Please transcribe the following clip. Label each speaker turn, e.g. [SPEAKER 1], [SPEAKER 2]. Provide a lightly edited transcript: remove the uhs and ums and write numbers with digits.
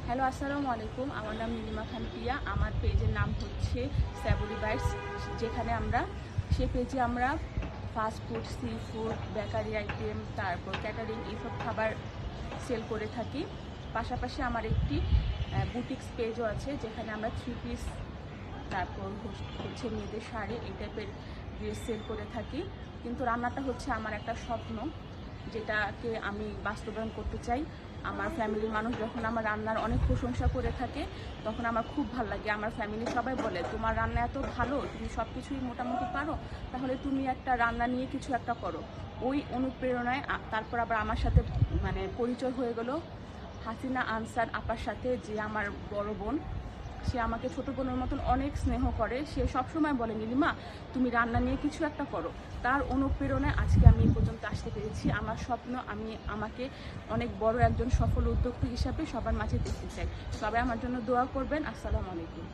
[SPEAKER 1] Hello, আসসালামু আলাইকুম। আমার নাম নীলিমা খান পিয়া। আমার পেজের নাম হচ্ছে স্যাবরি বাইটস, যেখানে সেই পেজে আমরা fast food, sea food, bakery item, তারপর ক্যাটারিং এইসব খাবার সেল করে থাকি। পাশাপাশি আমার একটি বুটিক্স পেজও আছে, যেখানে আমরা 3 পিস, তারপর হচ্ছে মেয়েদের শাড়ি, এই টাইপের ড্রেস সেল করে থাকি। কিন্তু রান্নাটা হচ্ছে আমার একটা স্বপ্ন, যেটাকে আমি বাস্তবায়ন করতে চাই। আমার ফ্যামিলির মানুষ যখন আমার রান্নার অনেক প্রশংসা করে থাকে, তখন আমার খুব ভালো লাগে। আমার ফ্যামিলির সবাই বলে, তোমার রান্না এত ভালো, তুমি সব কিছুই মোটামুটি পারো, তাহলে তুমি একটা রান্না নিয়ে কিছু একটা করো। ওই অনুপ্রেরণায় তারপর আবার আমার সাথে পরিচয় হয়ে গেল হাসিনা আনসার আপার সাথে, যে আমার বড় বোন। সে আমাকে ছোটো বোনের মতন অনেক স্নেহ করে। সে সবসময় বলে, নীলিমা তুমি রান্না নিয়ে কিছু একটা করো। তার অনুপ্রেরণায় আজকে আমি এই পর্যন্ত আসতে পেরেছি। আমার স্বপ্ন, আমি আমাকে অনেক বড় একজন সফল উদ্যোক্তা হিসাবে সবার মাঝে দেখতে চাই। সবাই আমার জন্য দোয়া করবেন। আসসালামু আলাইকুম।